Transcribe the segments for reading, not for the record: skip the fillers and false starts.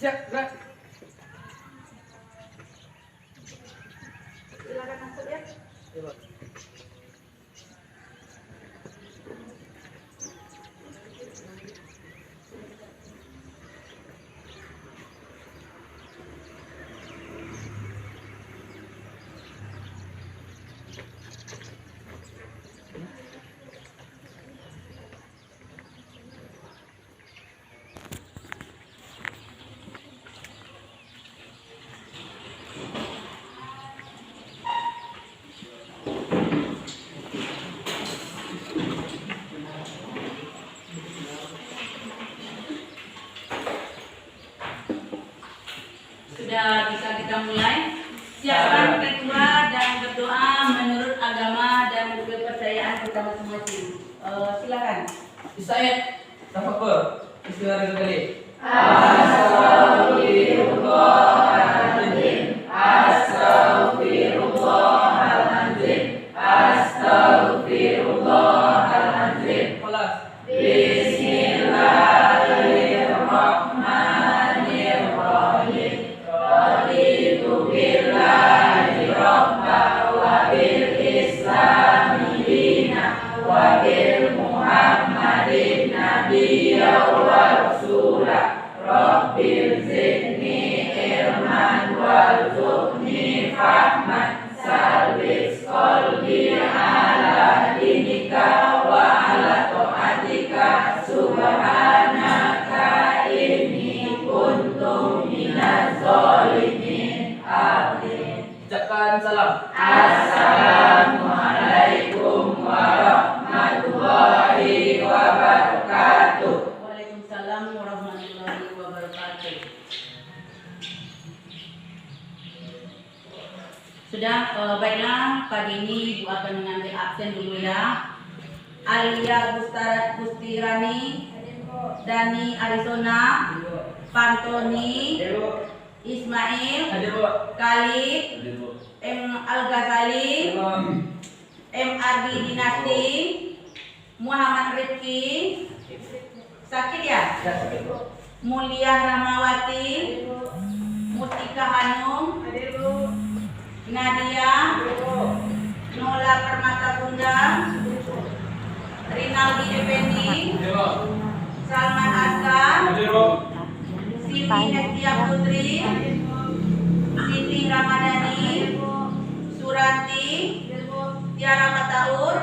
Siap, gerak. Silakan masuk ya. Coba. Sudah bisa kita mulai. Siapkan ketua dan berdoa menurut agama dan kepercayaan kita masing-masing. Silakan. Isaid, tafakkur. Istighfar kali. Astaghfirullahaladzim, astaghfirullahaladzim, astaghfirullahaladzim. Kelas. Bismillahirrahmanirrahim. Raditu billahi rabba wa bil islami dina wa bil muhammadin nabiyya wa rasula. Rabbil zidni ilman warzuqni fahman. Salbis qalbi ala dinika wa ala ta'atika. Subhanaka inni kuntu minaz zalimin. Amin. Ucapkan salam. Assalamualaikum warahmatullahi wabarakatuh. Waalaikumsalam warahmatullahi wabarakatuh. Sudah, baiklah, pagi ini Ibu akan mengambil absen dulu ya. Alia Gustirani, Dani Arizona, Pantoni, Ismail, Khalid, M. Al-Ghazali, M. Ardi Dinasti, Muhammad Rifki, sakit ya? Mulia Ramawati, Mutika Hanum, Nadia, Nola Permata Bunda, Rinaldi Effendi, Salman Azhar, Siti Hestia Putri, Siti Ramadhani, Surati, Tiara Mataur,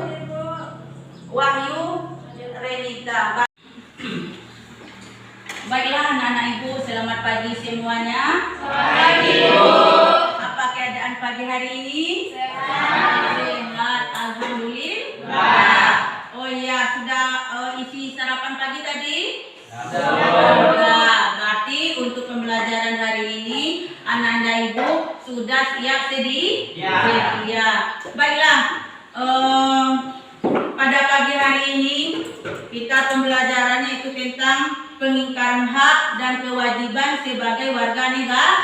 Wahyu Renita. Baiklah anak-anak ibu, selamat pagi semuanya. Pagi, Bu. Apa keadaan pagi hari ini? Sehat, alhamdulillah. Oh iya, sudah isi sarapan pagi tadi? Sudah. Berarti untuk pembelajaran hari ini anak-anak ibu sudah siap sedia. Baiklah, pada pagi hari ini kita pembelajarannya itu tentang pengingkaran hak dan kewajiban sebagai warga negara.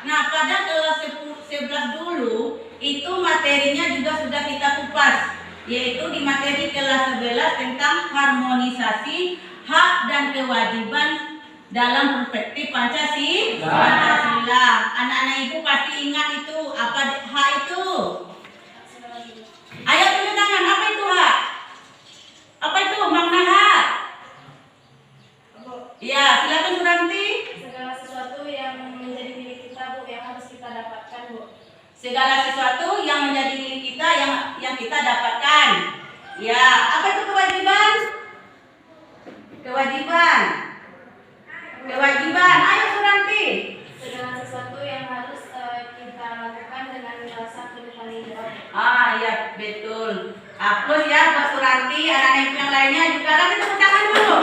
Nah, pada kelas 11 dulu itu materinya juga sudah kita kupas, yaitu di materi kelas 11 tentang harmonisasi hak dan kewajiban dalam perspektif Pancasila. Anak-anak ibu pasti ingat itu, apa hak itu? Ayo tunjuk tangan, apa itu hak? Apa itu makna hak? Ya, silakan Suranti. Segala sesuatu yang menjadi milik kita, Bu, yang harus kita dapatkan, Bu. Segala sesuatu yang menjadi milik kita yang kita dapatkan. Ya, apa itu kewajiban? Kewajiban. Ayo Suranti. Segala sesuatu yang harus kita lakukan dengan rasa bertanggung jawab. Ya, betul. Hapus ya buat Suranti, anak-anak ibu yang lainnya juga kasih tepuk tangan dulu.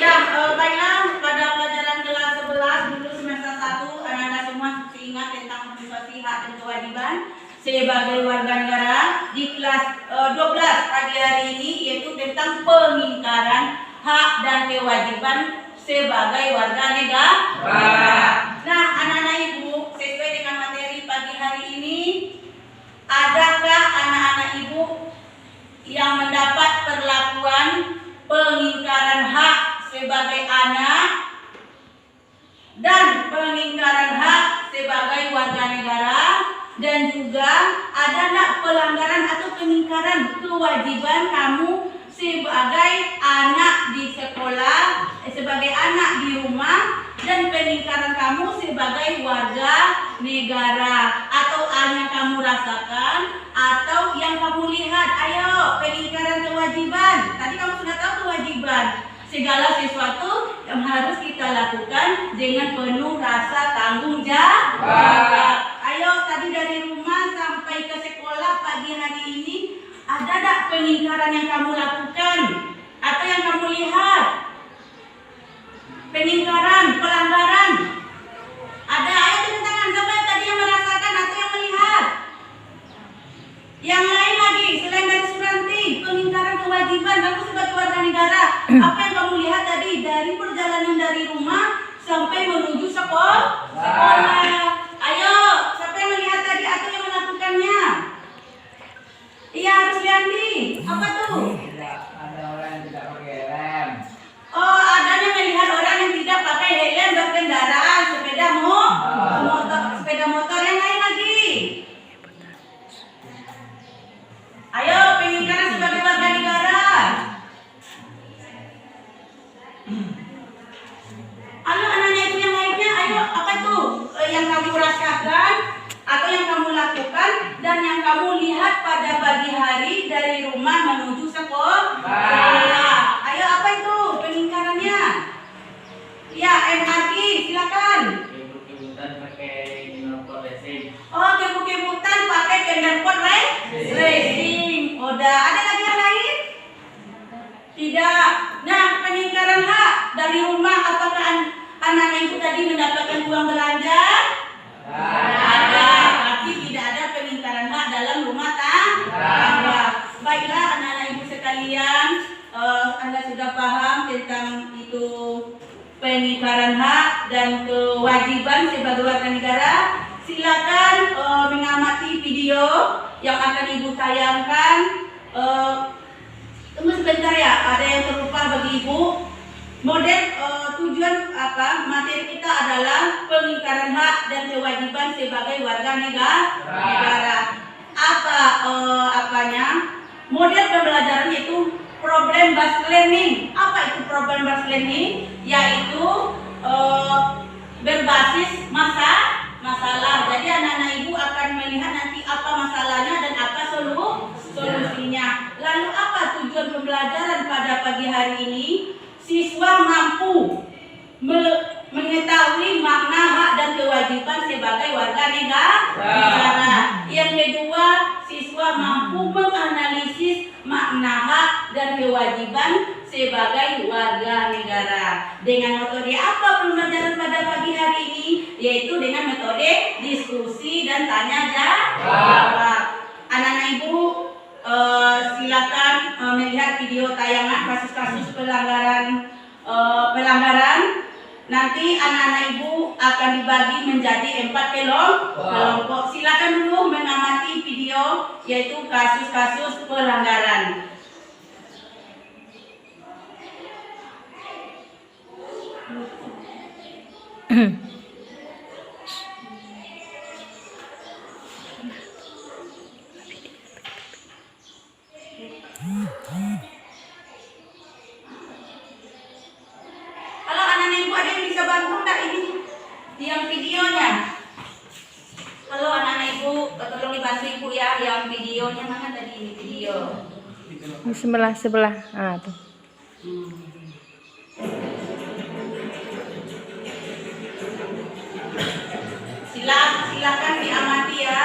Ya, baiklah, pada pelajaran kelas 11 dulu semester 1 anak-anak semua ingat tentang motivasi hak dan kewajiban sebagai warga negara. Di kelas 12 pagi hari ini yaitu tentang pengingkaran hak dan kewajiban sebagai warga negara. Nah, anak-anak ibu, sesuai dengan materi pagi hari ini, adakah anak-anak ibu yang mendapat perlakuan pengingkaran hak sebagai anak dan pengingkaran hak sebagai warga negara, dan juga ada nggak pelanggaran atau pengingkaran kewajiban kamu sebagai anak di sekolah, sebagai anak di rumah, dan pengingkaran kamu sebagai warga negara, atau yang kamu rasakan atau yang kamu lihat. Ayo, pengingkaran kewajiban. Tadi kamu sudah tahu kewajiban. Segala sesuatu yang harus kita lakukan dengan penuh rasa tanggung jawab. Ayo, tadi dari rumah sampai ke sekolah pagi hari ini, ada tak pengingkaran yang kamu lakukan atau yang kamu lihat? Pengingkaran, pelanggaran. Ada? Ayo turun tangan. Siapa yang tadi yang merasakan atau yang melihat? Yang lain lagi, selain dari Suranti, pengingkaran kewajiban kamu sebagai warga negara. Apa yang kamu lihat tadi dari perjalanan dari rumah sampai menuju sekolah? Ayo, siapa yang melihat tadi atau yang melakukannya? Iya, harus lihat nih. Apa tuh? Ada orang yang tidak pakai rem. Oh, adanya melihat orang yang tidak pakai helm berkendara, sepeda motor. Yang lain lagi. Ayo, pengingkaran sebagai warga negara. Halo, anak-anak itu yang lainnya, ayo, apa tuh yang kamu rasakan atau yang kamu lakukan dan yang kamu lihat pada pagi hari dari rumah menuju sekolah? Ayo, apa itu pengingkarannya? Ya, MRI, silakan. Kebut-kebutan pakai knalpot racing. Oh, kebut-kebutan pakai knalpot racing. Udah, ada lagi yang lain? Tidak. Nah, pengingkaran hak dari rumah, apakah anak-anak itu tadi mendapatkan uang belanja? Ada, tapi tidak ada pengingkaran hak dalam rumah tangga. Baiklah anak-anak ibu sekalian, Anda sudah paham tentang itu pengingkaran hak dan kewajiban sebagai warga negara. Silakan mengamati video yang akan ibu tayangkan. Tunggu sebentar ya, ada yang terlupa bagi ibu. Model tujuan materi kita adalah pengingkaran hak dan kewajiban sebagai warga negara. Apanya? Model pembelajaran yaitu problem based learning. Apa itu problem based learning? Yaitu berbasis masalah. Jadi anak-anak ibu akan melihat nanti apa masalahnya dan apa solusinya. Lalu apa tujuan pembelajaran pada pagi hari ini? Siswa mampu mengetahui makna hak dan kewajiban sebagai warga negara. Yang kedua, siswa mampu menganalisis makna hak dan kewajiban sebagai warga negara. Dengan metode apa pembelajaran pada pagi hari ini? Yaitu dengan metode diskusi dan tanya jawab. Anak-anak ibu, silakan melihat video tayangan kasus-kasus pelanggaran. Nanti anak-anak ibu akan dibagi menjadi 4 kelompok. Silakan dulu mengamati video yaitu kasus-kasus pelanggaran. Halo anak-anak ibu, ada yang bisa bantu enggak ini yang videonya? Halo anak-anak ibu, tolong dibantu ibu ya yang videonya. Mana tadi ini video? Di sebelah. Ah, tuh. Silakan diamati ya.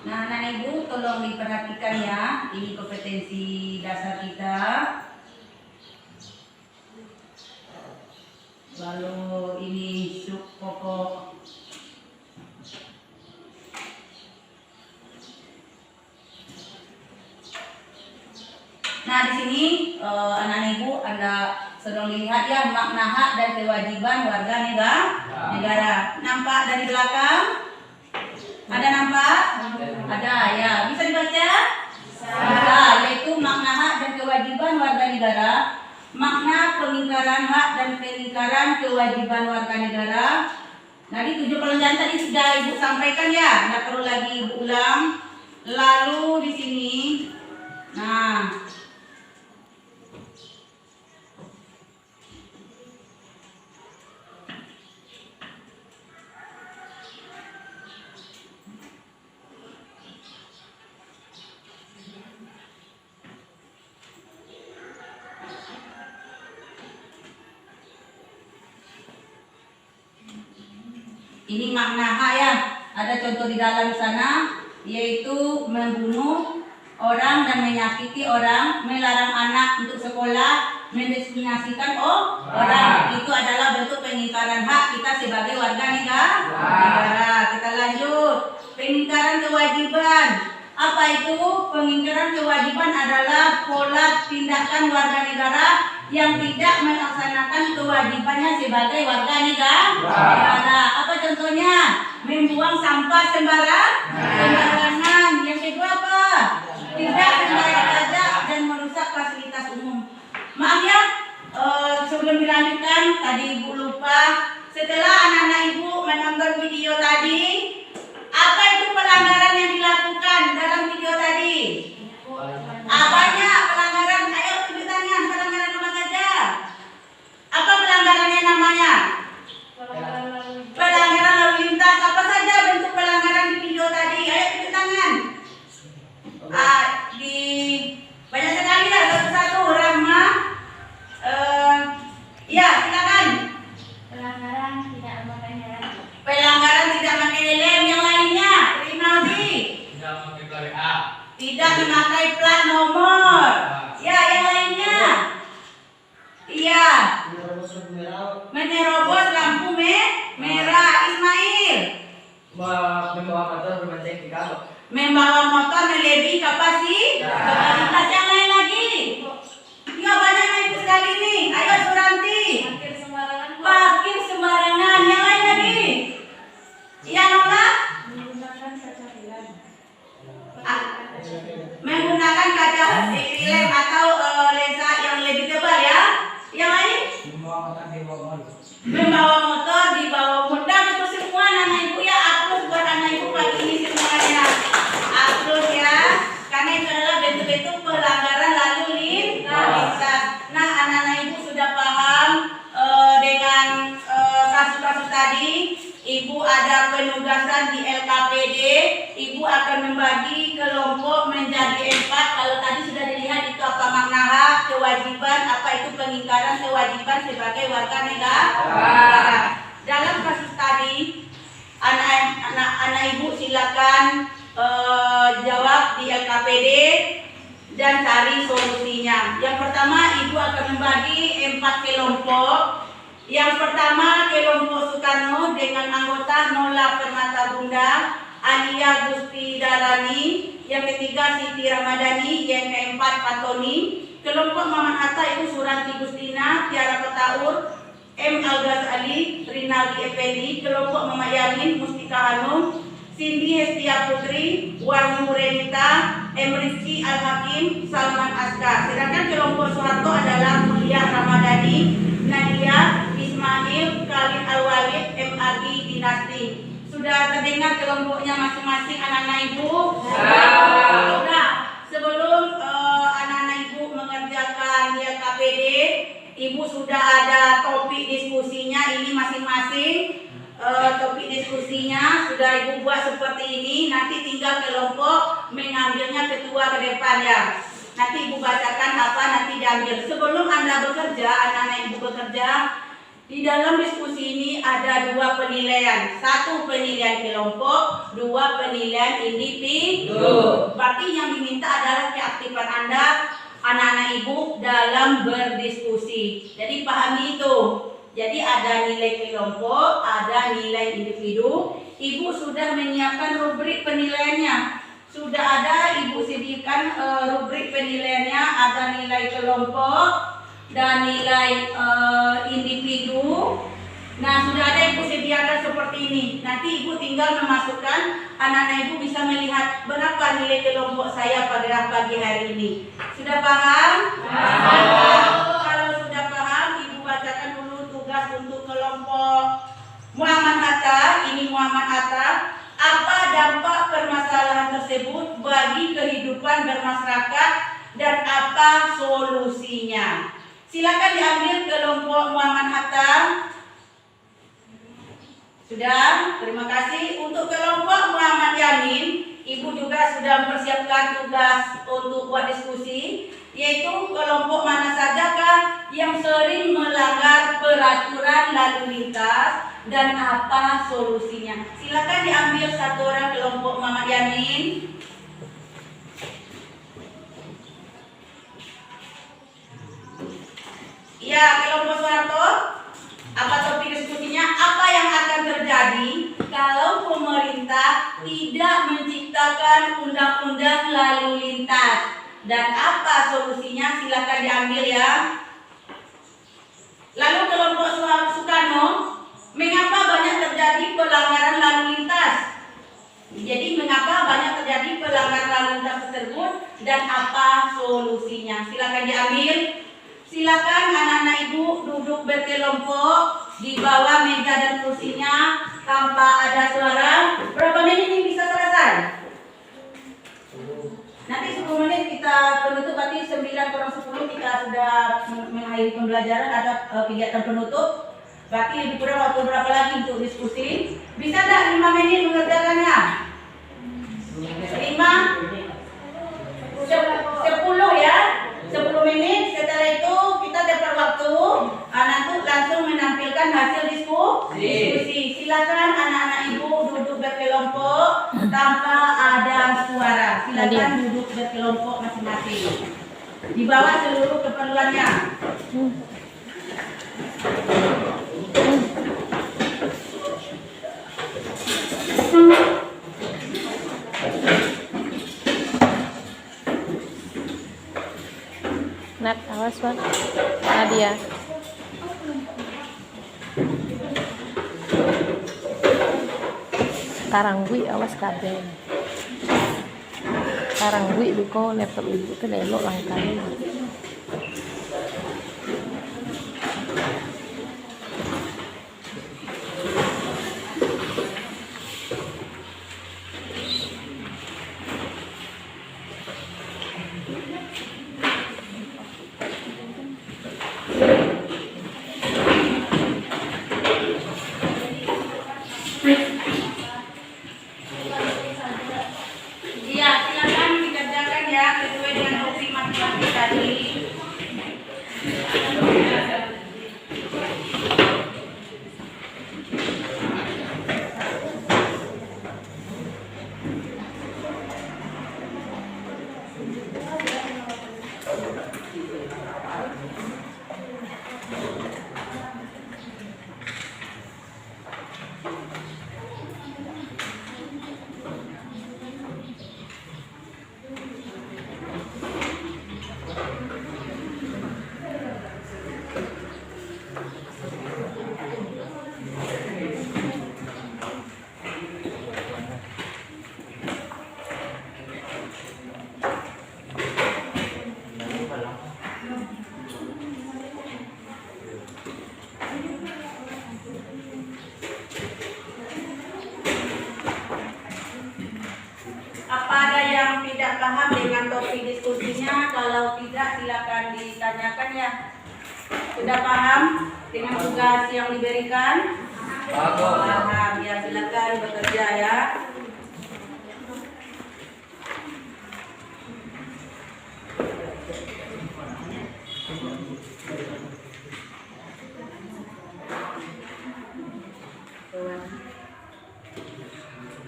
Nah, anak ibu tolong diperhatikan ya, ini kompetensi dasar kita. Lalu ini sub pokok. Nah, di sini anak ibu Anda sedang lihat ya makna hak dan kewajiban warga negara. Nampak dari belakang? Ada nampak? Ada ya. Bisa dibaca? Bisa. Yaitu makna hak dan kewajiban warga negara. Makna pengingkaran hak dan pengingkaran kewajiban warga negara. Nah, di 7 pelajaran tadi sudah Ibu sampaikan ya, nggak perlu lagi Ibu ulang. Lalu di sini, nah, ini makna hak ya. Ada contoh di dalam sana, yaitu membunuh orang dan menyakiti orang, melarang anak untuk sekolah, mendiskriminasikan orang. Itu adalah bentuk pengingkaran hak kita sebagai warga negara. Kita lanjut. Pengingkaran kewajiban. Apa itu? Pengingkaran kewajiban adalah pola tindakan warga negara yang tidak melaksanakan kewajibannya sebagai warga negara. Apa contohnya? Membuang sampah sembarangan. Yang kedua apa? Tidak membayar pajak dan merusak fasilitas umum. Maaf ya, sebelum dilanjutkan, tadi Ibu lupa. Setelah anak-anak Ibu menonton video tadi, apa itu pelanggaran yang dilakukan dalam video tadi? Banyak pelanggaran. Ayo tunjuk tangan, pelanggaran apa saja? Apa pelanggarannya namanya? Pelanggaran lalu lintas. Apa saja bentuk pelanggaran di video tadi? Ayo tunjuk tangan. Di banyak sekali ya, satu-satu. Rahma, ya silakan. Pelanggaran tidak memakai helm. Pelanggaran tidak memakai helm. Yang lainnya, Rinaldi. Tidak memakai plat nomor. Ya, yang lainnya. Iya. Menerobos lampu merah. Ismail. Membawa motor berbonceng 3. Membawa motor melebihi kapasitas. Yang lain lagi. Ya, banyak ibu sekali nih. Ayo Suranti. Parkir sembarangan. Parkir sembarangan. Yang lain lagi. Iya, Nola. Menggunakan kaca film. Menggunakan kaca film atau lensa yang lebih tebal ya. Yang lain? Membawa motor di bawah mudah. Betul semua anak ibu ya. Upload buat anak ibu pagi ini semuanya. Upload ya. Karena itu adalah bentuk-bentuk pelanggaran lalu lintas. Nah, anak-anak ibu sudah paham dengan kasus-kasus tadi. Ibu ada penugasan di LKPD. Ibu akan membagi kelompok menjadi 4. Kalau tadi sudah dilihat itu apa makna hak, kewajiban, apa itu pengingkaran kewajiban sebagai warga negara. Dalam kasus tadi, anak ibu silakan jawab di LKPD dan cari solusinya. Yang pertama, ibu akan membagi 4 kelompok. Yang pertama, kelompok Soekarno dengan anggota Nola Permata Bunda, Alia Gusti Darani. Yang ketiga, Siti Ramadhani. Yang keempat, Patoni. Kelompok Maman Hatta itu Suranti Gustina, Tiara Petaur, M. Algas Ali, Rinaldi Effendi. Kelompok Mama Yamin, Mustika Hanum, Cindy Hestia Putri, Warnu Renita, M. Rizky Al-Hakim, Salman Askar. Sedangkan kelompok Soeharto adalah Mulia Ramadhani, Nadia, Ismail, Khalid Al-Walid, M. Agi Dinasti. Sudah terdengar kelompoknya masing-masing anak-anak ibu? Sudah. Sebelum anak-anak ibu mengerjakan di LKPD, ibu sudah ada topik diskusinya. Ini masing-masing topik diskusinya sudah ibu buat seperti ini. Nanti tinggal kelompok mengambilnya ketua ke depan ya. Nanti ibu bacakan apa nanti diambil. Sebelum Anda bekerja, anak-anak ibu bekerja. Di dalam diskusi ini ada 2 penilaian, 1 penilaian kelompok, 2 penilaian individu. Berarti yang diminta adalah keaktifan Anda, anak-anak ibu dalam berdiskusi. Jadi pahami itu. Jadi ada nilai kelompok, ada nilai individu. Ibu sudah menyiapkan rubrik penilaiannya. Sudah ada ibu sediakan rubrik penilaiannya, ada nilai kelompok dan nilai individu. Nah, sudah ada ibu sediakan seperti ini. Nanti ibu tinggal memasukkan, anak-anak ibu bisa melihat berapa nilai kelompok saya pada pagi hari ini. Sudah paham? Kalau sudah paham, ibu bacakan dulu tugas untuk kelompok Muhammad Hatta. Ini Muhammad Hatta. Apa dampak permasalahan tersebut bagi kehidupan bermasyarakat dan apa solusinya? Silakan diambil kelompok Muhammad Hatta. Sudah, terima kasih. Untuk kelompok Muhammad Yamin, ibu juga sudah mempersiapkan tugas untuk buat diskusi, yaitu kelompok mana sajakah yang sering melanggar peraturan lalu lintas dan apa solusinya. Silakan diambil 1 orang kelompok Muhammad Yamin. Ya, kelompok Soeharto, apa topik diskusinya? Apa yang akan terjadi kalau pemerintah tidak menciptakan undang-undang lalu lintas? Dan apa solusinya? Silakan diambil ya. Lalu kelompok Soekarno, mengapa banyak terjadi pelanggaran lalu lintas? Jadi mengapa banyak terjadi pelanggaran lalu lintas tersebut dan apa solusinya? Silakan diambil. Silakan anak-anak ibu duduk berkelompok di bawah meja dan kursinya tanpa ada suara. Berapa menit ini bisa selesai? Nanti 10 menit kita penutup, berarti 9:10 kita sudah mengakhiri pembelajaran, ada kegiatan penutup. Berarti lebih kurang waktu berapa lagi untuk diskusi? Bisa tak 5 menit mengerjakannya? 5? 10 ya? 10 menit, setelah itu kita dapat waktu nanti langsung menampilkan hasil diskusi. Silakan anak-anak ibu duduk berkelompok tanpa ada suara. Silakan duduk berkelompok masing-masing. Di bawah seluruh keperluannya. Nat, awas Wan. Nadia. Sekarang gue awas kabel. Sekarang gue biko laptop ibu tuh lelok langkahnya. Iya, silakan dikerjakan ya sesuai dengan opsi masing-masing tadi. Apa ada yang tidak paham dengan topik diskusinya? Kalau tidak, silakan ditanyakan ya. Sudah paham dengan tugas yang diberikan? Paham ya, silakan bekerja ya.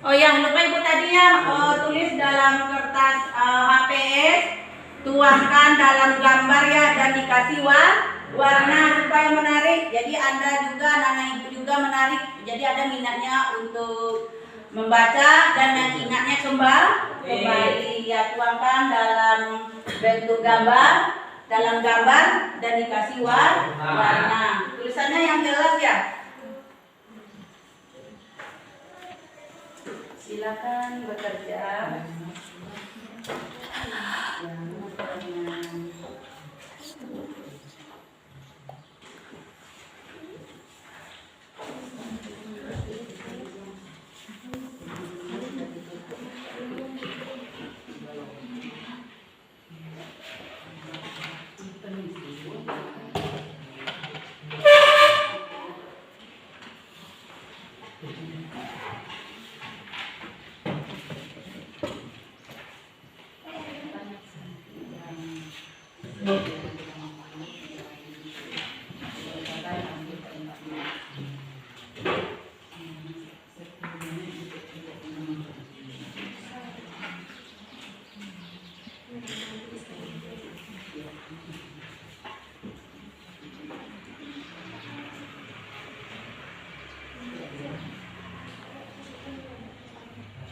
Oh yang lupa ibu tadi ya, tulis dalam kertas HPS, tuangkan dalam gambar ya dan dikasih warna supaya menarik. Jadi Anda juga, anak-anak ibu juga menarik. Jadi ada minatnya untuk membaca dan yang ingatnya kembali ya, tuangkan dalam bentuk gambar, dan dikasih warna. Tulisannya yang jelas ya. Silakan bekerja.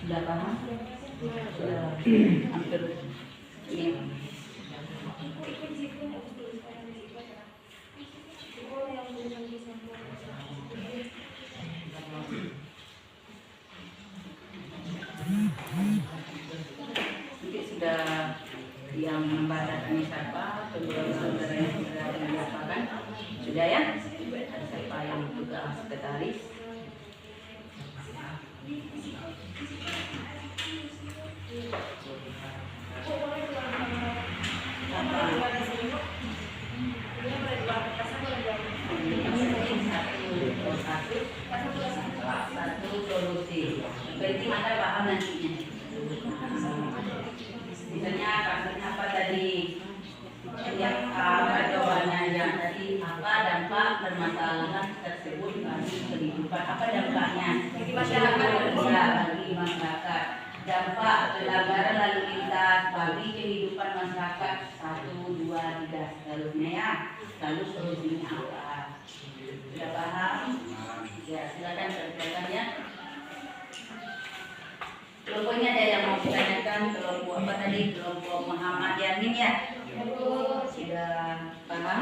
Sudah paham? Sudah hampir ini. Mungkin sudah yang membacakannya siapa, kedua saudaranya sudah diapakan, sudah ya? Siapa yang tugas sekretaris? Satu solusi. Berarti Anda paham nantinya. Misalnya kasusnya apa tadi? Yang apa jawabannya yang tadi? Apa dampak permasalahan tersebut bagi kehidupan? Apa dampaknya? Bagi masyarakat. Ya, bagi masyarakat. Dampak pelanggaran lalu lintas bagi kehidupan masyarakat 1, 2, 3 seterusnya ya. Lalu solusinya apa? Sudah paham? Ya, silakan kerjakan ya. Kelompoknya ada yang mau ditanyakan, kelompok apa tadi? Kelompok Muhammad Yamin ya? Sudah paham?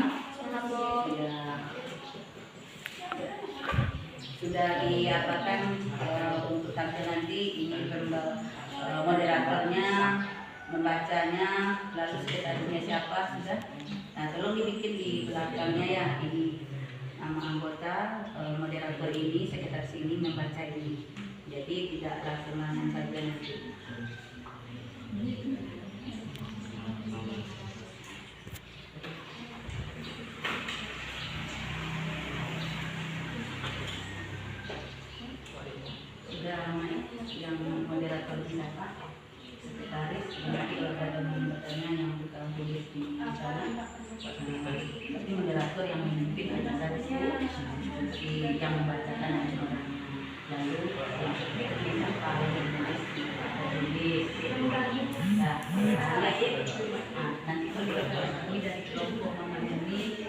Sudah diapakan untuk tampil nanti ini moderatornya, membacanya, lalu sekretarisnya siapa sudah. Nah, tolong dibikin di belakangnya ya, ini nama anggota, moderator ini, sekretaris ini membaca ini. Jadi tidak laksanakan saja nanti. Sudah yang moderator siapa? Sekretaris, nanti kalau ada membertanya yang bukan tulis di sana. Tapi moderator yang memimpin adalah yang membacakan orang. Lalu yang seperti apa yang menulis nanti kalau kami dari kelompok Mama ini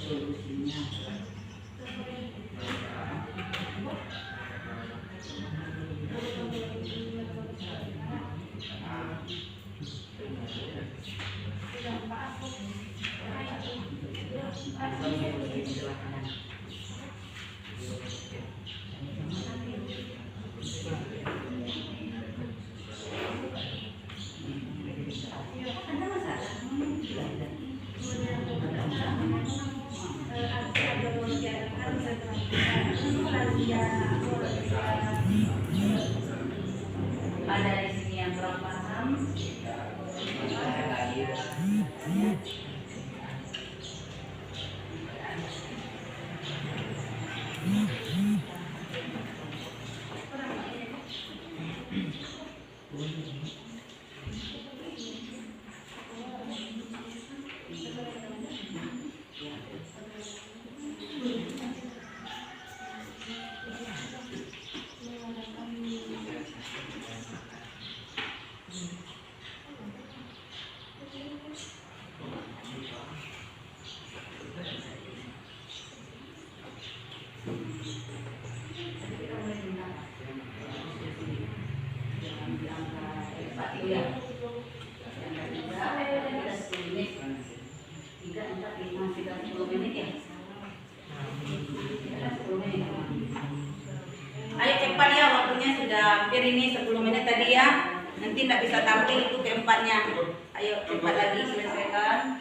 solusinya. Ada di sini yang kurang paham. Ayo cepat ya, waktunya sudah hampir ini 10 menit tadi ya. Nanti tidak bisa tampil itu keempatnya. Ayo cepat lagi selesaikan.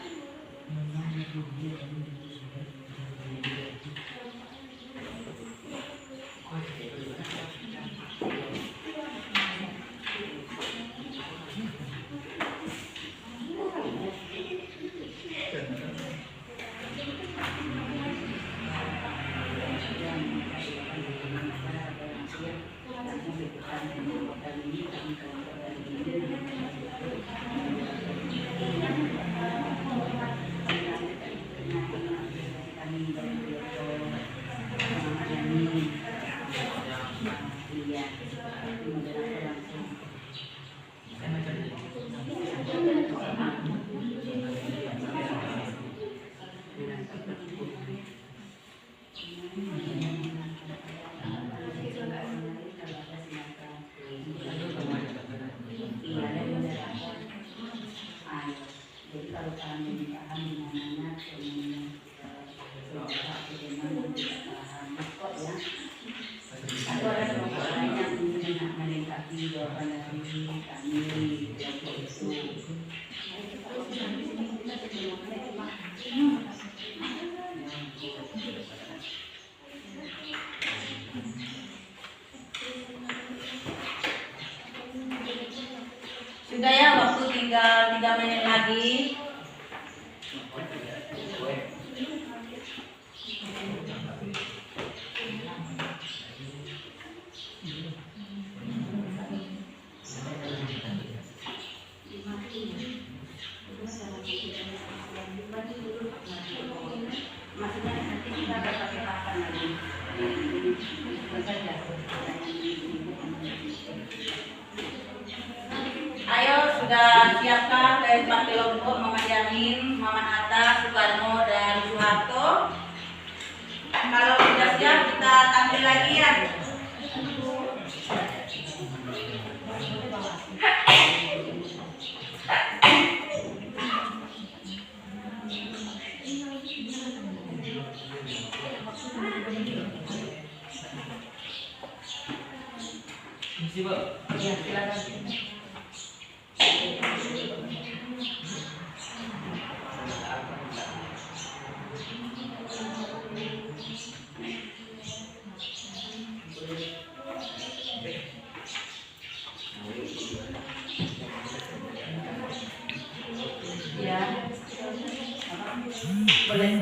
Sudah ya, waktu tinggal 3 menit lagi. Maksudnya nanti kita akan pakai papan lagi. Ayo sudah siapkah keempat kelompok Mama Jamin, Mama Atta, Soekarno dan Soeharto? Kalau sudah siap kita tampil lagi ya. Misi, Bu. Ya, silakan. Ya. Boleh.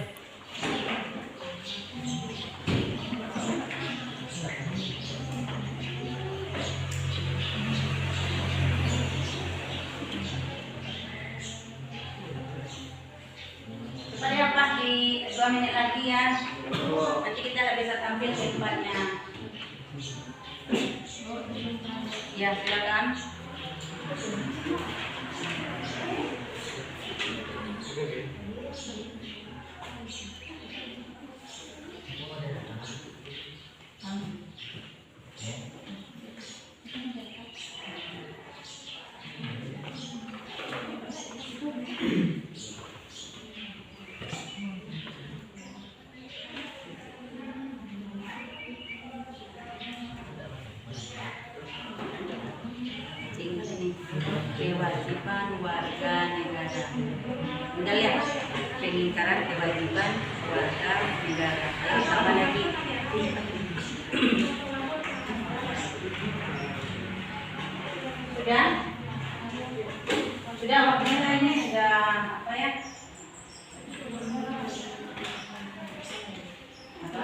Supaya pas di 2 menit lagi ya. Nanti kita tidak bisa tampil ke tempatnya. Ya, silakan. Pengingkaran kewajiban warga negara. Apa lagi? Sudah? Sudah waktunya ini sudah apa ya? Apa?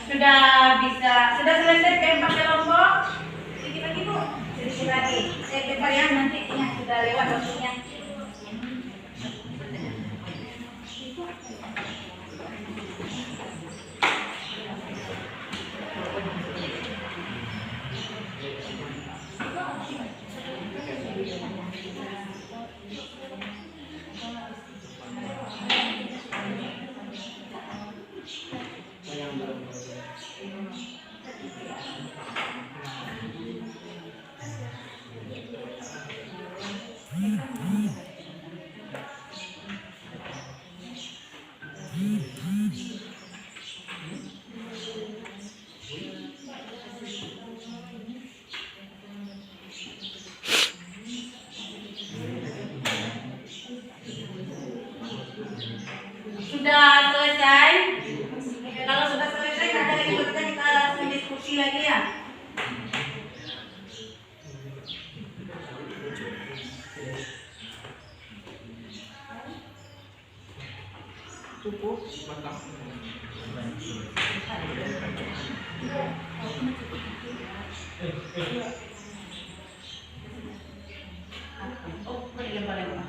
Sudah selesai keempat kelompok? Sedikit lagi Bu, sedikit lagi. Bentar ya, nanti sudah lewat waktunya. Sudah selesai? Kalau sudah selesai, ada lagi kita langsung diskusi lagi ya. Cukup. Oh, lempar-lempar.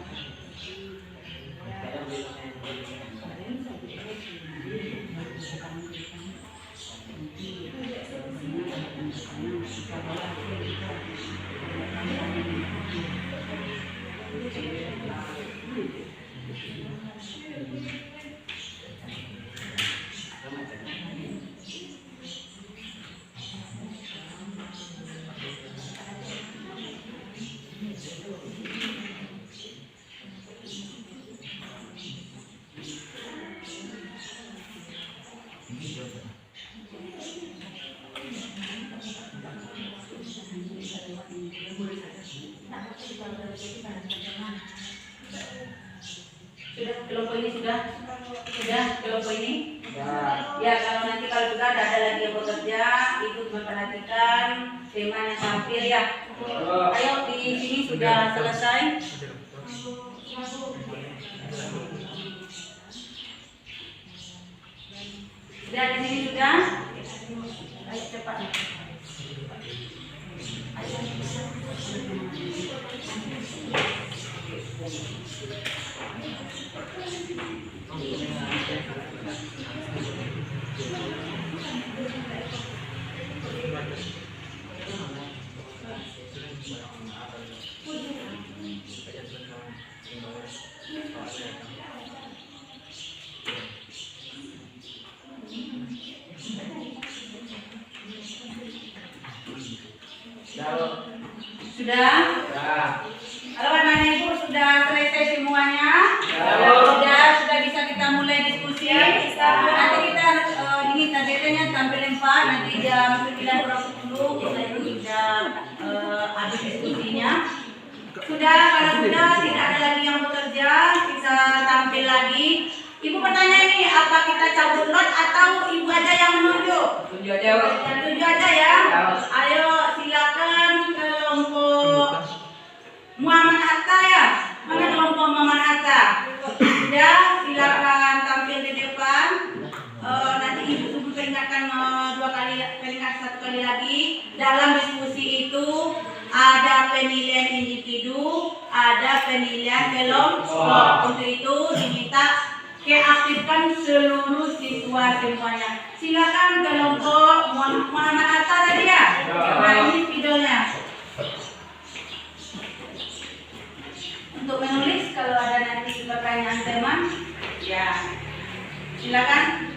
Sudah kelompok ini sudah kelompok ini. Ya kalau nanti kalau sudah ada lagi yang bekerja, ikut memperhatikan tema yang tampil ya. Ayo di sini sudah selesai. Sudah di sini sudah. Ayo cepat. Sudah? Kalau anak-anak ibu sudah selesai semuanya? Sudah bisa kita mulai diskusi? Nanti kita harus ini tadi-tadinya tampil 4, nanti jam 9.20 kita habis diskusinya. Sudah, kalau sudah tidak ada lagi yang bekerja, kita tampil lagi. Ibu bertanya ini, apa kita cabut lot atau ibu ada yang menunjuk? Tunjuk aja ya. Ayo silakan kelompok Muhammad Hatta ya. Mana kelompok Muhammad Hatta? Sudah, silakan tampil di depan. Nanti ibu peringatkan satu kali lagi. Dalam diskusi itu ada penilaian individu, ada penilaian kelompok. Untuk itu diminta aktifkan seluruh siswa semuanya. Silakan kelompok Muhammad Hatta tadi ya. Nah ini videonya. Untuk menulis kalau ada nanti pertanyaan teman, ya silakan.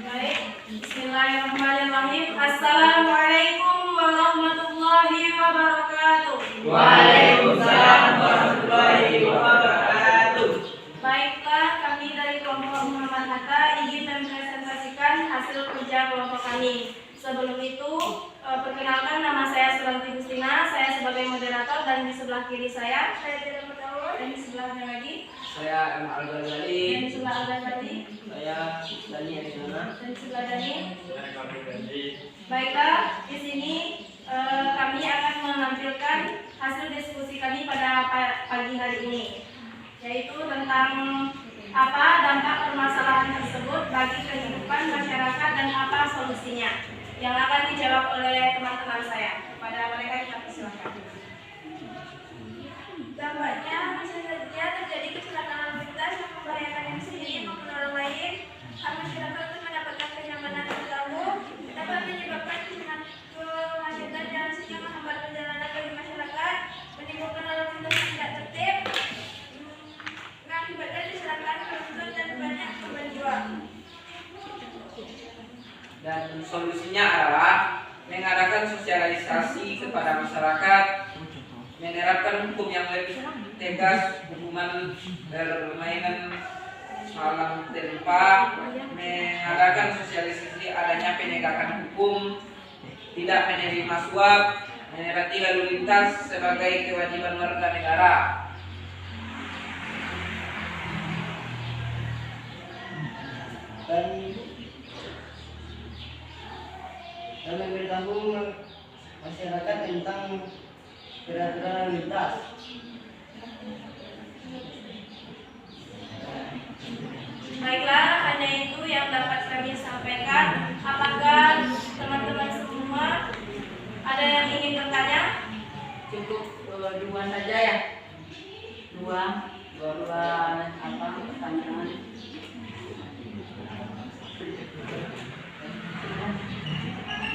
Baik, Bismillahirrahmanirrahim. Assalamualaikum warahmatullahi wabarakatuh. Waalaikumsalam warahmatullahi wabarakatuh. Baiklah, kami dari kelompok Muhammad Hatta ingin mempresentasikan kerja kelompok kami. Sebelum itu, perkenalkan nama saya Suranti Gustina, saya sebagai moderator, dan di sebelah kiri saya tidak bergaul, dan di sebelahnya lagi Saya M. Al-Ghazali. dan di sebelah Al-Ghazali, Saya Dani Arizona. dan di sebelah Dani. Baiklah, di sini kami akan menampilkan hasil diskusi kami pada pagi hari ini, yaitu tentang apa dampak permasalahan tersebut bagi kehidupan masyarakat dan apa solusinya, yang akan dijawab oleh teman-teman saya. Kepada mereka kita persilakan. Dampaknya bisa saja terjadi kecelakaan lalu lintas yang membahayakan diri sendiri maupun orang lain. Masyarakat untuk mendapatkan kenyamanan yang tahu dapat menyebabkan kemacetan jalan sehingga menghambat perjalanan bagi masyarakat, menimbulkan lalu lintas yang tidak tertib, mengakibatkan kecelakaan beruntun dan banyak korban jiwa. Dan solusinya adalah mengadakan sosialisasi kepada masyarakat, menerapkan hukum yang lebih tegas, hukuman permainan malam tanpa, mengadakan sosialisasi adanya penegakan hukum, tidak menerima suap, menyerati lalu lintas sebagai kewajiban warga negara. Dan memberitahu masyarakat tentang peraturan lalu lintas. Baiklah, hanya itu yang dapat kami sampaikan. Apakah teman-teman semua ada yang ingin bertanya? Cukup dua saja ya. Dua apa pertanyaan.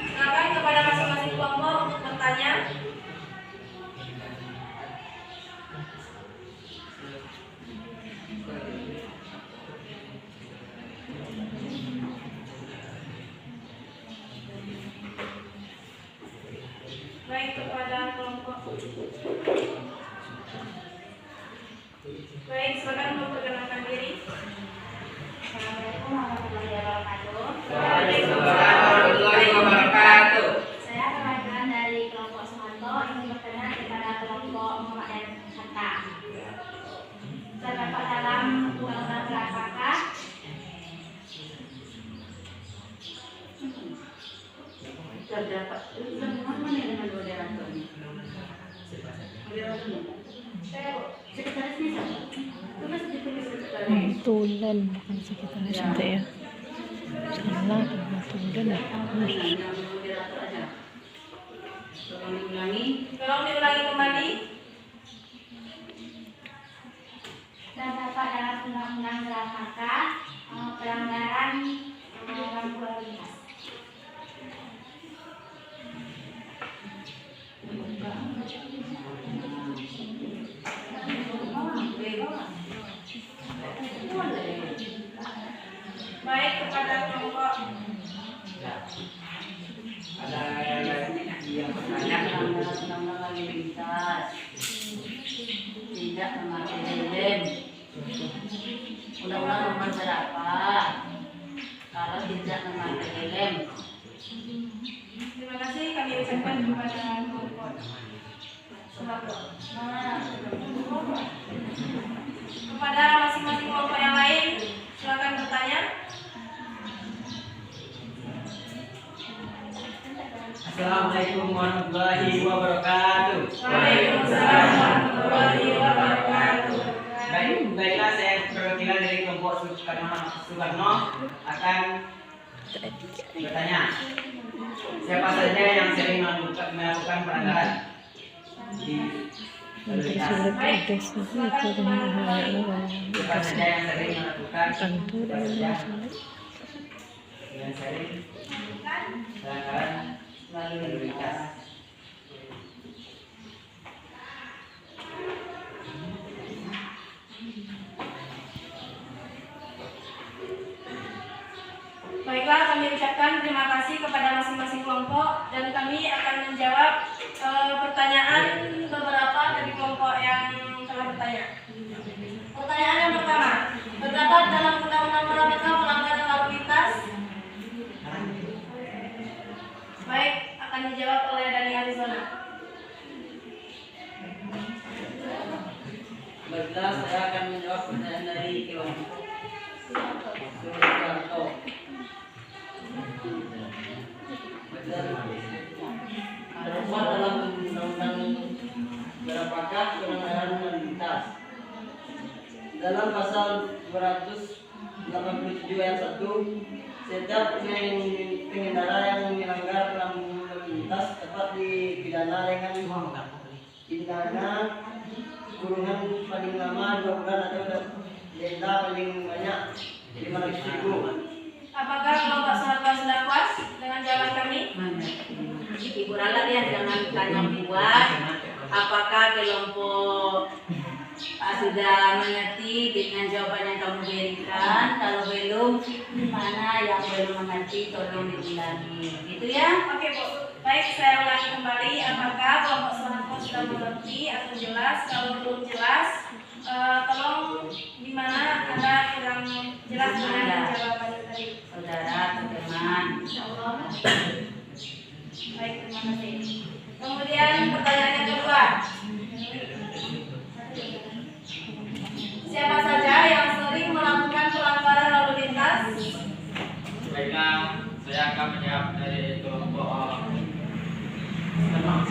Silakan kepada masing-masing kelompok untuk bertanya. Baik, kepada kelompok. Baik, silakan memperkenalkan diri. Assalamualaikum warahmatullahi wabarakatuh. Waalaikumsalam warahmatullahi wabarakatuh. Saya perwakilan dari kelompok Sumanto ingin bertanya kepada kelompok Muhammad Hatta. Terdapat dalam undang-undang apakah Terdapat mana dengan moderator ini? Moderatornya? Sekretarisnya siapa? Tulis ditulis sekretaris. Tulen bukan sekretaris nanti ya. Salah Tulen ya. Moderator aja. Tolong diulangi. Tolong diulangi kembali. Terdapat dalam undang-undang apakah pelanggaran lampu lalu lintas. Baik, kepada kelompok. Ada yang bertanya? Undang-undang lalu lintas tidak memakai helm. Undang-undang nomor berapa? Kalau tidak memakai helm. Terima kasih kami ucapkan kepada kelompok Sumanto. Kepada masing-masing kelompok yang lain, silakan bertanya. Assalamualaikum warahmatullahi wabarakatuh. Waalaikumsalam warahmatullahi wabarakatuh. Baiklah, saya perwakilan dari kelompok Soekarno akan bertanya. Siapa saja yang sering melakukan pelanggaran di lalu Nanti lintas? sulit ada sih itu dengan hal Siapa saja yang sering melakukan tentu dari yang sulit. sering pelanggaran lalu lintas? Baiklah, kami ucapkan terima kasih kepada masing-masing kelompok dan kami akan menjawab pertanyaan beberapa dari kelompok yang telah bertanya. Pertanyaan yang pertama, terdapat dalam undang-undang berapakah pelanggaran lalu lintas? akan dijawab oleh Dani Arizona. Baiklah, saya akan menjawab pertanyaan dari kelompok Sukarto. Terdapat dalam Undang-Undang Berapakah Pelanggaran Lalu Lintas. Dalam pasal 287 ayat 1, setiap pengendara yang melanggar pelanggaran lalu lintas dapat dipidana dengan pidana kurungan paling lama 2 bulan atau denda paling banyak 500.000. Apakah kelompok sahabat sudah puas dengan jawaban kami? Ibu Rala ya, jangan tanya puas. Apakah kelompok sudah mengerti dengan jawaban yang kamu berikan? Kalau belum, mana yang belum mengerti tolong diulangi. Gitu ya? Oke Bu, baik saya ulangi kembali. Apakah kelompok sahabat sudah mengerti atau jelas? Kalau belum jelas, tolong di mana Anda kurang jelas dengan jawabannya tadi. Saudara, teman. Insyaallah. Baik, terima kasih. Kemudian pertanyaan yang kedua. Siapa saja yang sering melakukan pelanggaran lalu lintas? Baiklah, saya akan menjawab dari kelompok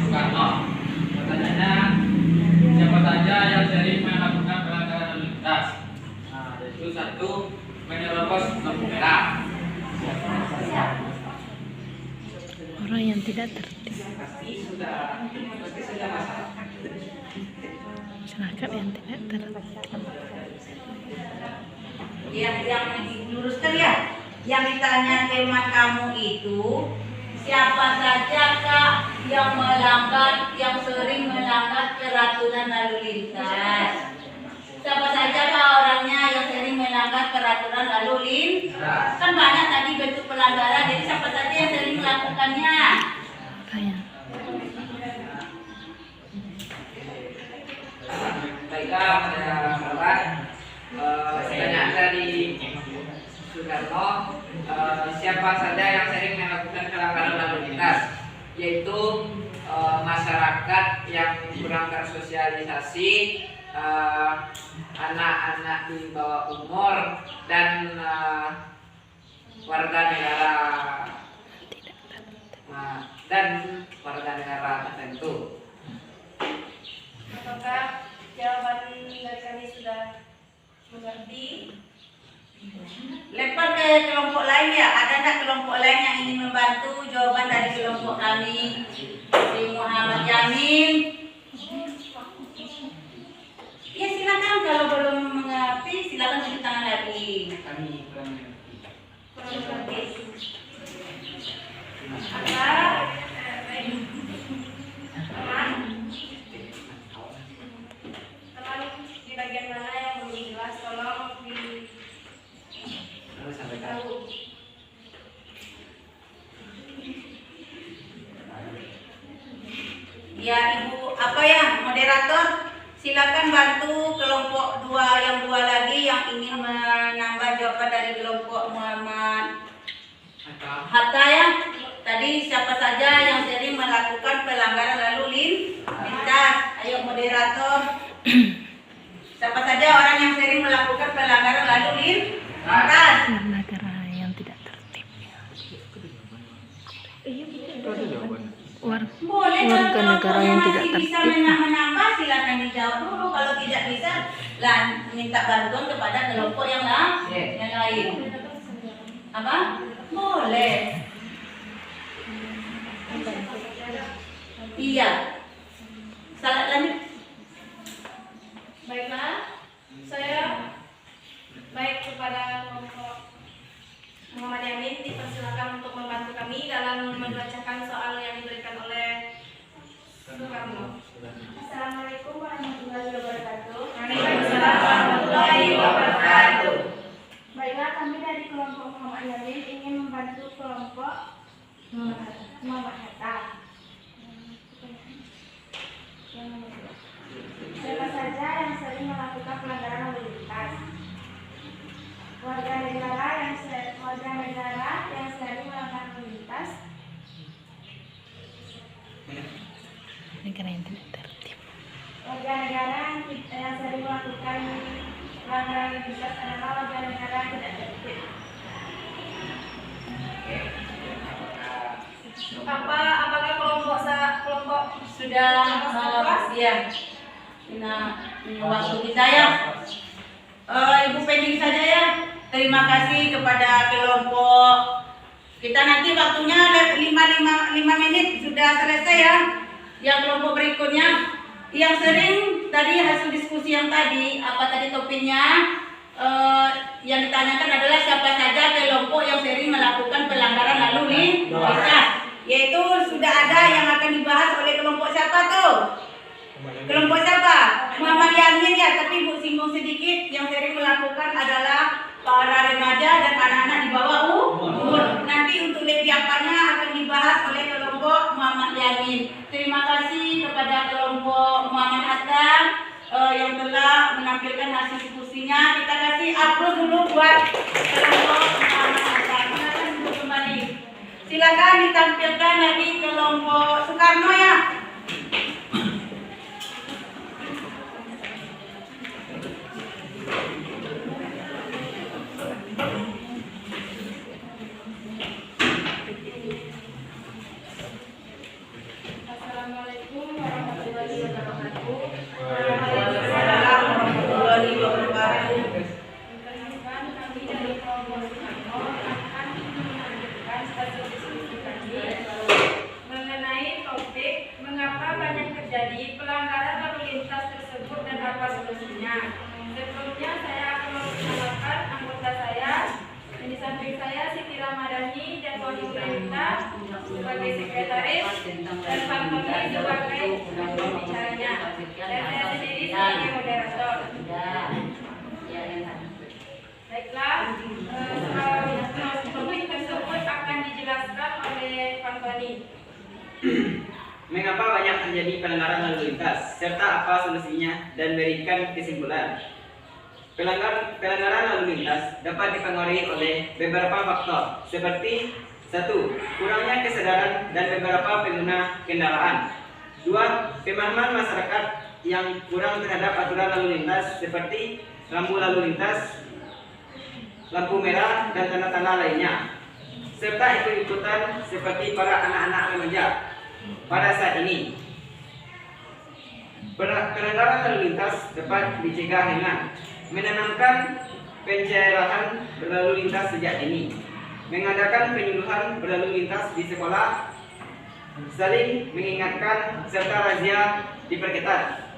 Soekarno. Pertanyaannya, siapa saja yang sering melakukan pelanggaran lalu lintas? Nah, yaitu 1. Menerobos lampu merah. Orang yang tidak tertib. Pasti sudah masalah. Masyarakat yang tidak tertib. Yang diluruskan ya, yang ditanya tema kamu itu siapa saja Kak yang sering melanggar peraturan lalu lintas? Siapa saja Kak orangnya yang sering melanggar peraturan lalu lintas? Kan banyak tadi bentuk pelanggaran, jadi siapa saja yang sering melakukannya? Saya. Baiklah, saya mendapat pertanyaan dari Soekarno. Siapa saja yang sering melakukan pelanggaran lalu lintas? Yaitu masyarakat yang kurang tersosialisasi, anak-anak di bawah umur, dan warga negara tertentu. Apakah jawaban dari kami sudah mengerti? Lempar ke kelompok lain ya. Ada tak kelompok lain yang ingin membantu jawaban dari kelompok kami? Si Muhammad Jamin. Ya silakan, kalau belum mengerti silakan cuci tangan lagi. Kami kurang mengerti. Kurang mengerti. Teman di bagian mana yang belum jelas tolong Lalu sampaikan. tahu. Ya Ibu, apa ya moderator? Silakan bantu kelompok yang dua lagi yang ingin menambah jawaban dari kelompok Muhammad Hatta ya. Tadi siapa saja yang sering melakukan pelanggaran lalu lintas? Ayo moderator. Siapa saja orang yang sering melakukan pelanggaran lalu lintas? Negara yang tidak tertib. Boleh, Warga negara yang tidak masih bisa tertib. menambah silakan dijawab dulu. Kalau tidak bisa, minta bantuan kepada kelompok yang lain. Apa? Boleh. Iya. Salah lanjut. Baiklah, saya baik kepada kelompok Muhammad Yamin dipersilakan untuk membantu kami dalam membacakan soal yang diberikan oleh Soekarno. Assalamualaikum warahmatullahi wabarakatuh. Waalaikumsalam warahmatullahi wabarakatuh. Baiklah, kami dari kelompok Muhammad Yamin ingin membantu kelompok Muhammad Hatta. Siapa saja yang sering melakukan pelanggaran lalu lintas? Warga negara yang sering melanggar lalu lintas lintas adalah warga negara yang tidak tertib. Apakah kelompok Sudah ya. Waktu kita ya. Ibu pending saja ya. Terima kasih kepada kelompok. Kita nanti waktunya 5 menit sudah selesai ya. Yang kelompok berikutnya yang sering tadi hasil diskusi yang tadi, apa tadi topiknya? Yang ditanyakan adalah siapa saja kelompok yang sering melakukan pelanggaran lalu lintas. Yaitu sudah ada yang akan dibahas oleh kelompok siapa tuh? Kelompok siapa? Muhammad Yamin ya, tapi Bu singgung sedikit. Yang sering melakukan adalah para remaja dan anak-anak di bawah umur. Nanti untuk lebih apanya akan dibahas oleh kelompok Muhammad Yamin. Terima kasih kepada kelompok Muhammad Hatta yang telah menampilkan hasil diskusinya. Kita kasih aplaus dulu buat kelompok Muhammad Hatta. Silakan duduk kembali. Silakan ditampilkan lagi kelompok Soekarno ya. Assalamualaikum warahmatullahi wabarakatuh. Waalaikumsalam warahmatullahi wabarakatuh. Perkenalkan, kami dari kelompok Soekarno akan melanjutkan hasil diskusi kami mengenai topik mengapa banyak terjadi pelanggaran lalu lintas tersebut dan apa solusinya. Sebelumnya saya akan memperkenalkan anggota saya. Di samping saya Siti Ramadhani dan Wahyu Renta sebagai sekretaris dan Fantoni sebagai pembicaranya dan saya sendiri sebagai moderator. Baiklah, topik tersebut akan dijelaskan oleh Fantoni. Mengapa banyak terjadi pelanggaran lalu lintas, serta apa solusinya, dan berikan kesimpulan. Pelanggaran lalu lintas dapat dipengaruhi oleh beberapa faktor, seperti 1. Kurangnya kesadaran dan beberapa pengguna kendaraan. 2. Pemahaman masyarakat yang kurang terhadap aturan lalu lintas, seperti lampu lalu lintas, lampu merah, dan tanda-tanda lainnya. Serta ikut-ikutan seperti para anak-anak remaja pada saat ini. Pelanggaran lalu lintas dapat dicegah dengan menanamkan pencerahan berlalu lintas sejak dini, mengadakan penyuluhan berlalu lintas di sekolah, saling mengingatkan, serta razia diperketat.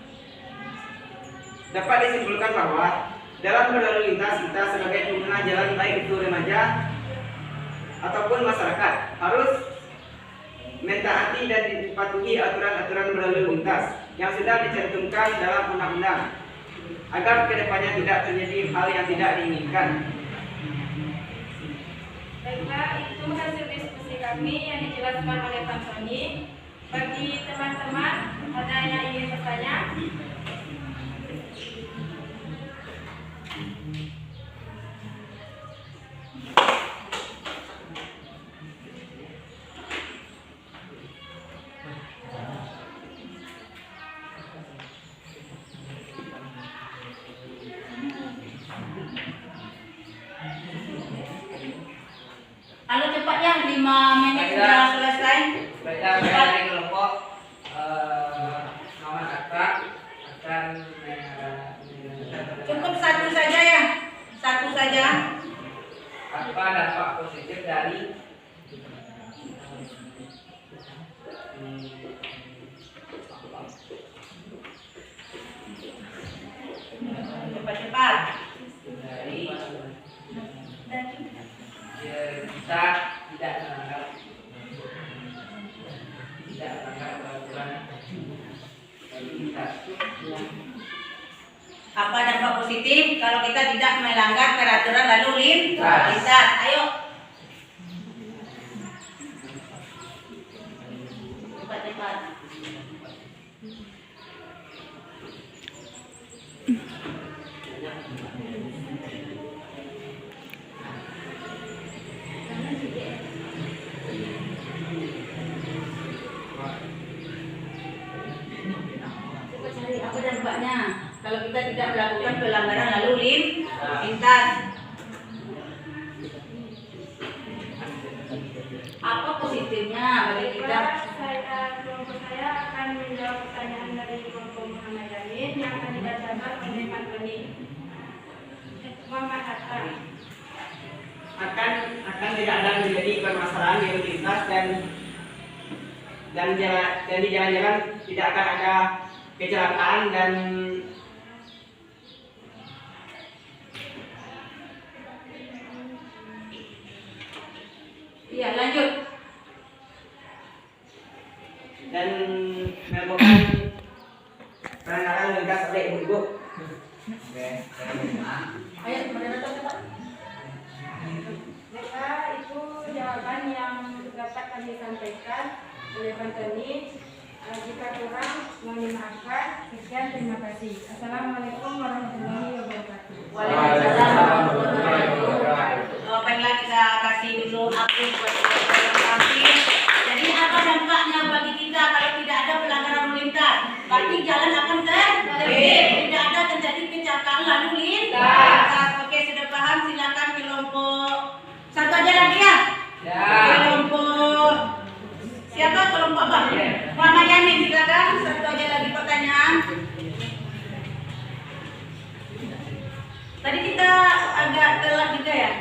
Dapat disimpulkan bahwa dalam berlalu lintas kita sebagai pengguna jalan, baik itu remaja ataupun masyarakat, harus mentaati dan dipatuhi aturan-aturan berlalu lintas yang sudah dicantumkan dalam undang-undang, agar kedepannya tidak terjadi hal yang tidak diinginkan. Baiklah, itu hasil diskusi kami yang dijelaskan oleh Fantoni. Bagi teman-teman, ada yang ingin bertanya? Halo cepat ya, 5 menit sudah selesai. Baiklah, saya dari kelompok Muhammad Hatta akan Cukup satu saja ya, satu saja. apa dampak positif dari Cepat-cepat. dari kita tidak melanggar peraturan lalu lintas. Apa dampak positif kalau kita tidak melanggar peraturan lalu lintas? Ayo. Cepat-cepat. Apa dampaknya kalau kita tidak melakukan pelanggaran lalu lintas? lintas. Apa positifnya bagi kita? Kelompok saya akan menjawab pertanyaan dari kelompok Muhammad Yamin yang akan dibacakan oleh Antoni Muhammad Hatta. Akan tidak ada terjadi permasalahan di lalu lintas dan di jalan-jalan tidak akan ada kecelakaan dan Iya, lanjut. melakukan pelanggaran lalu lintas oleh ibu-ibu. Ayo, kemudian Pak. Maka itu jawaban yang dapat kami sampaikan oleh Antoni. Jika kurang, mohon dimaafkan. Sekian, terima kasih. Assalamualaikum warahmatullahi wabarakatuh. Waalaikumsalam warahmatullahi wabarakatuh. Baiklah, kita kasih dulu aku buat nanti. Jadi apa dampaknya bagi kita kalau tidak ada pelanggaran lalu lintas? Berarti jalan akan tertib, tidak ada terjadi kecelakaan lalu lintas. Oke, sudah paham? Silakan kelompok satu aja lagi ya. Kelompok siapa? Kelompok apa? Muhammad Yamin, silakan satu aja lagi pertanyaan. Tadi kita agak telat juga ya.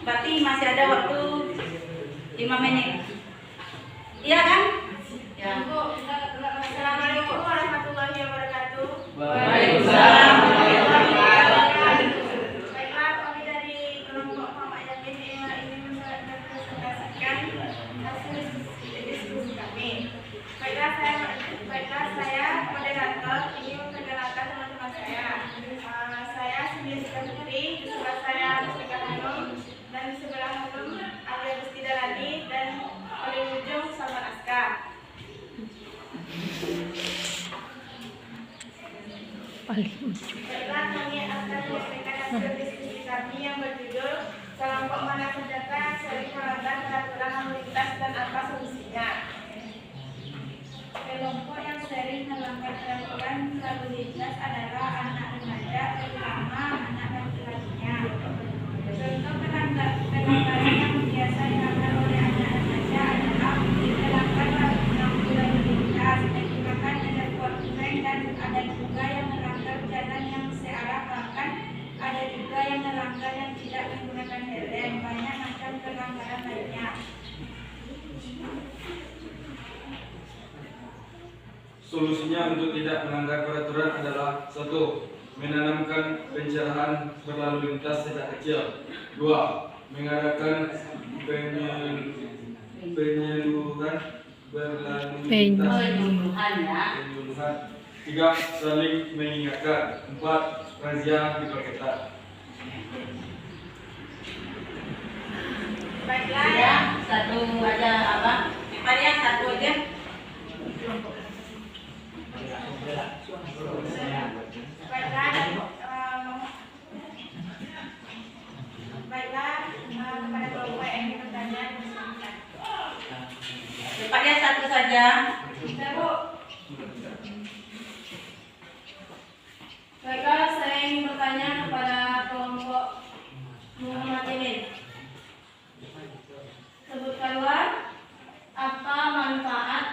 Berarti masih ada waktu 5 menit. Iya kan? Ya. Assalamualaikum warahmatullahi wabarakatuh. Waalaikumsalam. Baiklah, kami dari kelompok Muhammad Yamin ingin mempresentasikan hasil diskusi kami. Baiklah, saya moderator ingin memperkenalkan teman-teman saya. Saya sendiri Putri, di sebelah saya Mustika Hanum, dan di sebelah Hanum ada Gusti Darani, dan paling ujung Salman Aska. Baiklah, kami akan menyampaikan hasil diskusi kami yang berjudul kelompok mana senjata sering melanggar peraturan lalu lintas dan apa solusinya. Kelompok yang sering melanggar peraturan lalu lintas adalah anak remaja, terutama anak laki-lakinya. Contoh pelanggaran yang biasa dilakukan oleh anak remaja adalah melanggar lampu lalu lintas, menggunakan ada kuning, dan ada juga yang melanggar jalan yang searah, bahkan ada juga yang melanggar yang tidak menggunakan helm. Banyak macam pelanggaran lainnya. Solusinya untuk tidak melanggar peraturan adalah 1. Menanamkan pencerahan berlalu lintas sejak kecil. 2. Mengadakan penyeluruhan berlalu lintas. Penyuluhan. 3. Saling mengingatkan. 4. Razia diperketat. Baiklah, Ya, satu aja apa? Pak ya, satu aja. Baiklah, kepada kelompok yang ingin bertanya, Cepatnya satu saja. Baiklah, saya ingin bertanya kepada kelompok Muhammad Yamin. Sebutkanlah apa manfaat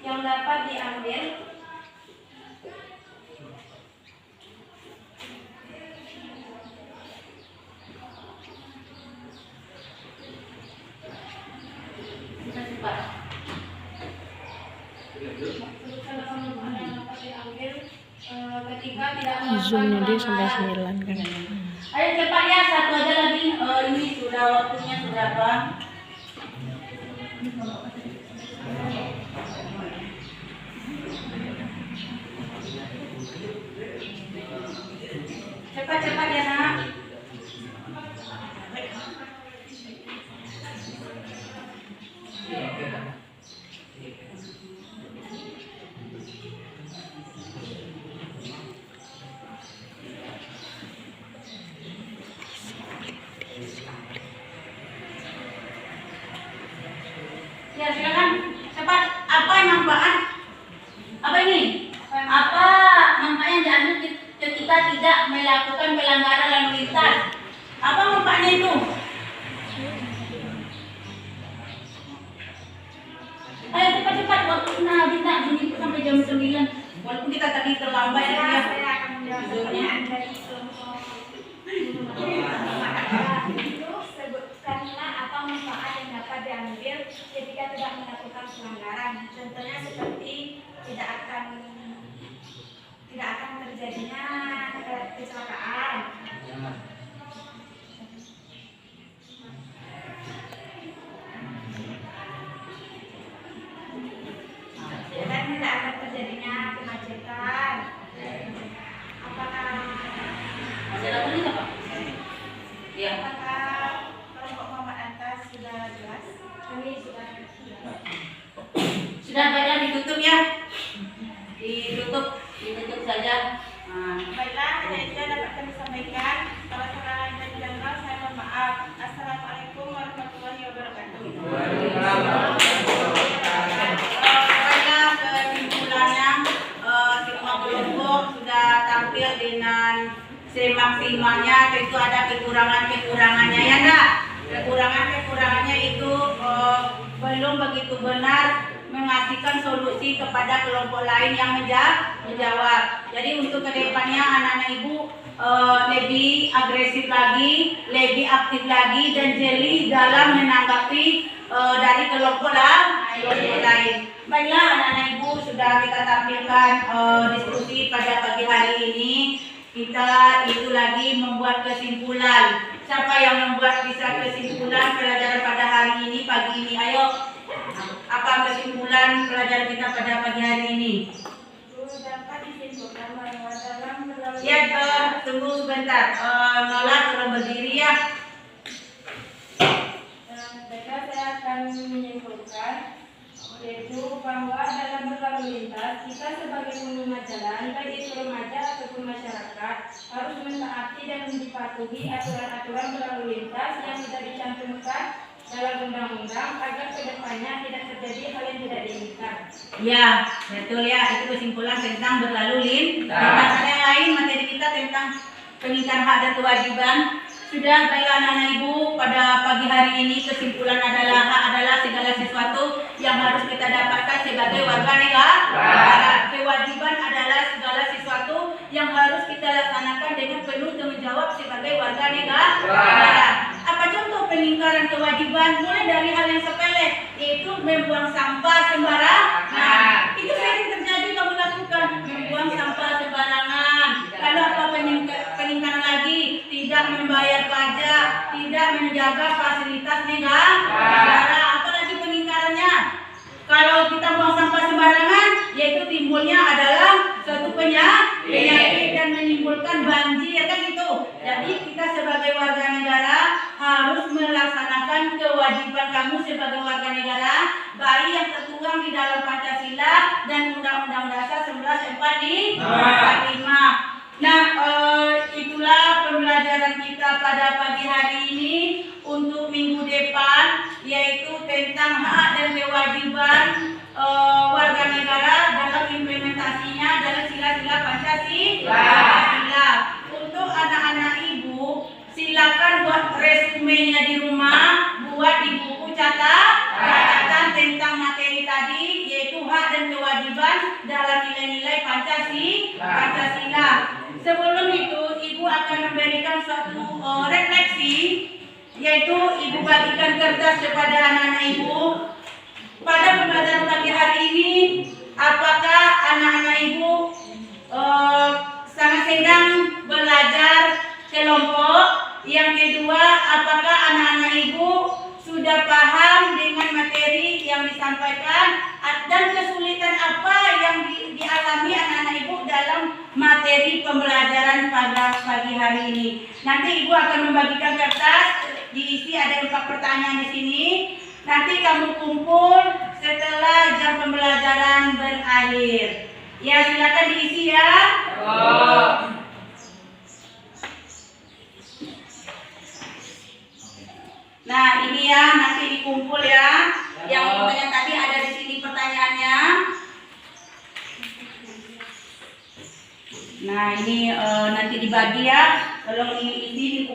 yang dapat diambil Cepat. sebutkanlah manfaat yang dapat diambil ketika tidak Zoom-nya dia sampai pelanggaran. 9 kan. Ayo cepat ya, satu aja lagi. Ini sudah waktunya sudah apa? Cepat-cepat ya nak. Ya silakan cepat. Apa manfaat pelanggaran lalu lintas. Apa manfaatnya itu? Ayo cepat-cepat waktu kita menjemput sampai jam 9. Walaupun kita tadi terlambat ya. Saya akan menjawab pertanyaan dari kelompok itu. Sebutkanlah apa manfaat yang dapat diambil ketika tidak melakukan pelanggaran. Contohnya seperti tidak akan terjadinya kecelakaan. Dan tidak akan terjadinya kemacetan. Apakah Masih ada lagi apa? Ya. apakah kelompok Muhammad Antas sudah jelas? Kami sudah. Sudah baiklah ditutup ya. Ditutup saja. Nah, Baiklah, hanya itu yang dapat kami sampaikan. Kalau salah lain dan janggal, saya mohon maaf. Assalamualaikum warahmatullahi wabarakatuh. Baiklah, kesimpulannya semua kelompok sudah tampil dengan semaksimalnya. Tentu ada kekurangannya ya enggak? Kekurangannya itu belum begitu benar mengasihkan solusi kepada kelompok lain yang menjawab. Jadi untuk kedepannya anak-anak ibu lebih agresif lagi, lebih aktif lagi dan jeli dalam menanggapi dari kelompok lain. Baiklah anak-anak ibu, sudah kita tampilkan diskusi pada pagi hari ini. Kita itu lagi membuat kesimpulan. Siapa yang membuat bisa kesimpulan pelajaran pada hari ini, pagi ini? Ayo. Apa kesimpulan pelajaran kita pada pagi hari ini? Dapat disimpulkan bahwa dalam berlalu Ya, tunggu sebentar. Nola tolong berdiri ya. Baiklah, saya akan menyimpulkan yaitu bahwa dalam berlalu lintas kita sebagai pengguna jalan, baik itu remaja ataupun masyarakat, harus mentaati dan dipatuhi aturan-aturan berlalu lintas yang sudah dicantumkan dalam undang-undang agar kedepannya tidak terjadi hal yang tidak diinginkan. Ya, betul ya. Itu kesimpulan tentang berlalu lintas. Yang lain materi kita tentang pengingkaran hak dan kewajiban. Sudah, baiklah anak-anak ibu, pada pagi hari ini kesimpulan adalah hak adalah segala sesuatu yang harus kita dapatkan sebagai warga negara. Kewajiban adalah segala sesuatu yang harus kita laksanakan dengan penuh tanggung jawab sebagai warga negara. Apa contoh peningkaran kewajiban? Mulai dari hal yang sepele, yaitu membuang sampah sembarangan. Itu sering terjadi kamu lakukan, membuang sampah sembarangan. Lalu apa peningkaran lagi? Tidak membayar pajak, tidak menjaga fasilitas negara. Apalagi peningkarannya? Kalau kita buang sampah sembarangan, yaitu timbulnya adalah suatu penyakit dan menimbulkan banjir kan gitu. Jadi kita sebagai warga negara harus melaksanakan kewajiban kamu sebagai warga negara, baik yang tertuang di dalam Pancasila dan Undang-Undang Dasar 1945. Nah, itulah pembelajaran kita pada pagi hari ini untuk minggu depan, yaitu tentang hak dan kewajiban warga negara dalam implementasinya dalam sila-sila Pancasila. Untuk anak-anak ibu, silakan buat resumenya di rumah, buat di buku catatan tentang materi tadi, yaitu hak dan kewajiban dalam nilai-nilai Pancasila. Sebelum itu, ibu akan memberikan suatu refleksi, yaitu ibu bagikan kertas kepada anak-anak ibu. Pada pembelajaran pagi hari ini, apakah anak-anak ibu sangat sedang belajar kelompok? Yang kedua, apakah anak-anak ibu sudah paham dengan materi yang disampaikan dan kesulitan apa yang dialami anak-anak ibu dalam materi pembelajaran pada pagi hari ini? Nanti ibu akan membagikan kertas, diisi ada 4 pertanyaan di sini. Nanti kamu kumpul setelah jam pembelajaran berakhir. Ya, silakan diisi ya. Nah, ini ya, nanti dikumpul ya. Yang tadi ada di sini pertanyaannya. Nah, ini nanti dibagi ya. Tolong diisi,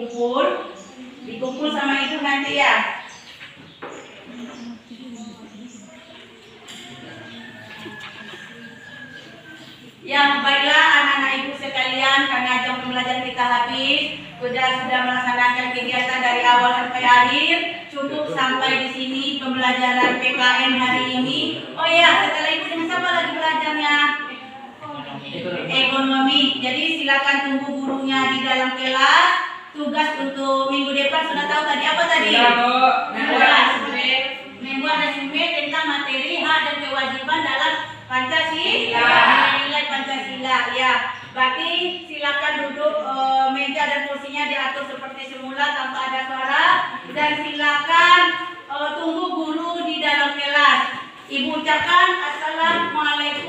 dikumpul sama ibu nanti ya. Ya, baiklah anak-anak ibu sekalian, karena jam pembelajaran kita habis, sudah melaksanakan kegiatan dari awal sampai akhir, cukup sampai di sini pembelajaran PKN hari ini. Oh ya, setelah ibu dengan siapa lagi belajarnya? Ekonomi. Jadi silakan tunggu gurunya di dalam kelas. Tugas untuk minggu depan sudah tahu tadi apa tadi? Membuat resume tentang materi, hak dan kewajiban dalam Pancasila. Nilai Pancasila, ya. Berarti silakan duduk, meja dan kursinya diatur seperti semula tanpa ada suara, dan silakan tunggu guru di dalam kelas. Ibu ucapkan assalamualaikum.